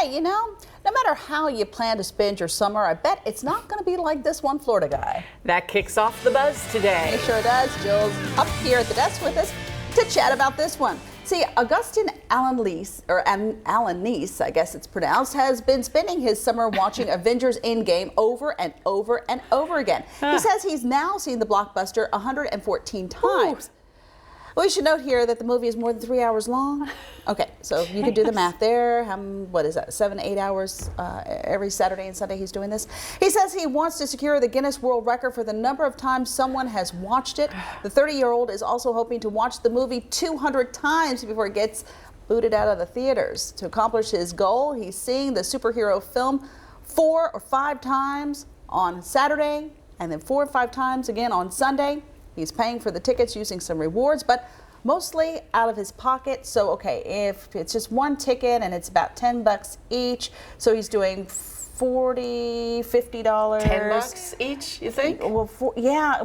Hey, you know, no matter how you plan to spend your summer, I bet it's not going to be like this one Florida guy. That kicks off the buzz today. It sure does. Jill's up here at the desk with us to chat about this one. See, Augustin Alan Neese, I guess it's pronounced, has been spending his summer watching Avengers Endgame over and over and over again. He says he's now seen the blockbuster 114 times. We should note here that the movie is more than 3 hours long. Okay, so you can do the math there. What is that, 7 to 8 hours every Saturday and Sunday he's doing this. He says he wants to secure the Guinness World Record for the number of times someone has watched it. The 30-year-old is also hoping to watch the movie 200 times before it gets booted out of the theaters. To accomplish his goal, he's seeing the superhero film 4 or 5 times on Saturday and then 4 or 5 times again on Sunday. He's paying for the tickets using some rewards, but mostly out of his pocket. So, okay, if it's just one ticket and it's about $10 each, so he's doing $40, $50. $10 each, you think? Well, yeah,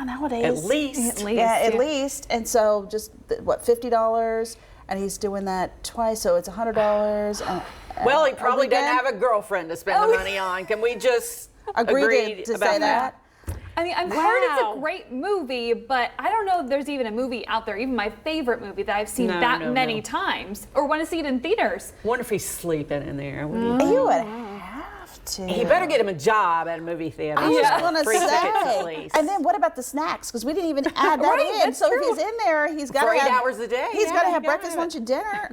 nowadays. At least. Yeah, at least. And so just, what, $50? And he's doing that twice, so it's $100. Well, he probably doesn't have a girlfriend to spend the money on. Can we just agree to say that? I mean, I've heard it's a great movie, but I don't know if there's even a movie out there, even my favorite movie, that I've seen many times or want to see it in theaters. Wonder if he's sleeping in there. You would have to. He better get him a job at a movie theater. I was going to Free tickets at say. least. And then what about the snacks? Because we didn't even add that in. So if he's in there, he's got to have 8 hours a day. He's got to have breakfast, lunch, and dinner.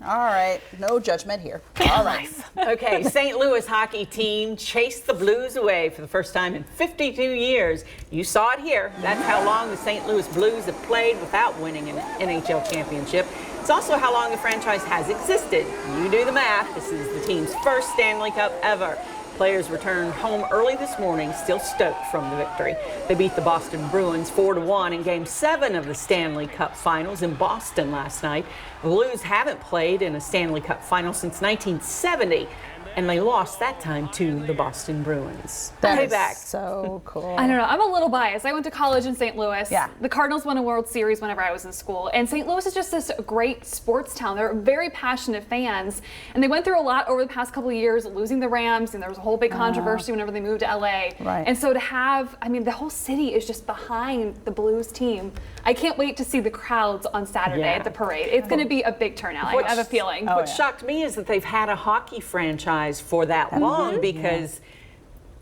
All right. No judgment here. All right. Okay, St. Louis hockey team chased the Blues away for the first time in 52 years. You saw it here. That's how long the St. Louis Blues have played without winning an NHL championship. It's also how long the franchise has existed. You do the math. This is the team's first Stanley Cup ever. Players returned home early this morning, still stoked from the victory. They beat the Boston Bruins 4-1 in Game 7 of the Stanley Cup Finals in Boston last night. The Blues haven't played in a Stanley Cup Final since 1970. And they lost that time to the Boston Bruins. That is so cool. I don't know. I'm a little biased. I went to college in St. Louis. Yeah. The Cardinals won a World Series whenever I was in school. And St. Louis is just this great sports town. They're very passionate fans. And they went through a lot over the past couple of years, losing the Rams. And there was a whole big controversy whenever they moved to LA. Right. And so to have, I mean, the whole city is just behind the Blues team. I can't wait to see the crowds on Saturday at the parade. It's going to be a big turnout. I have a feeling. What shocked me is that they've had a hockey franchise for that long because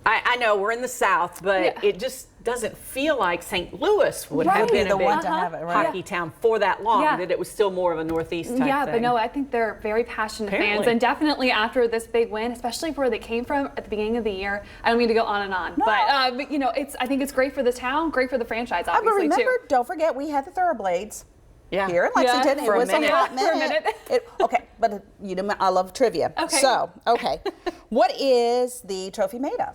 I know we're in the South, but it just doesn't feel like St. Louis would have been a big hockey town for that long, that it was still more of a Northeast type thing. But no, I think they're very passionate fans, and definitely after this big win, especially where they came from at the beginning of the year. I don't mean to go on and on, but you know, I think it's great for the town, great for the franchise, obviously, but remember, don't forget, we had the Thoroughblades. Yeah. Here in Lexington, For it was a a hot minute. For a minute. Okay, but you know, I love trivia. Okay. So, what is the trophy made of?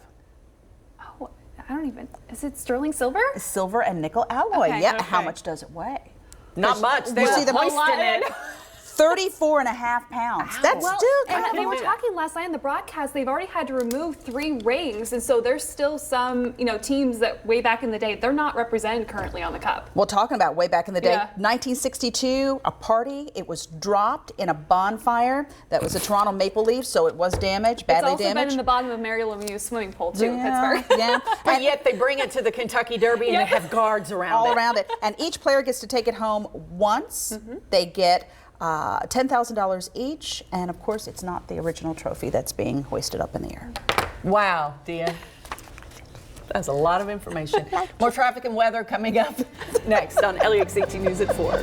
Oh, I don't even. Is it sterling silver? Silver and nickel alloy. Okay, Yeah. How much does it weigh? Not much. You see the hoisting it. 34.5 pounds. That's still and kind they of were talking last night in the broadcast. They've already had to remove 3 rings, and so there's still some, teams that way back in the day they're not represented currently on the cup. Well, talking about way back in the day, 1962, a party. It was dropped in a bonfire. That was the Toronto Maple Leafs, so it was damaged, badly It's also damaged. been in the bottom of Mary Lemieux's swimming pool too in Pittsburgh. Yeah. But yet they bring it to the Kentucky Derby and they have guards around all it. around it. And each player gets to take it home once. They get $10,000 each, and of course, it's not the original trophy that's being hoisted up in the air. Wow, Dia. That's a lot of information. More traffic and weather coming up next on LEX 18 News at 4.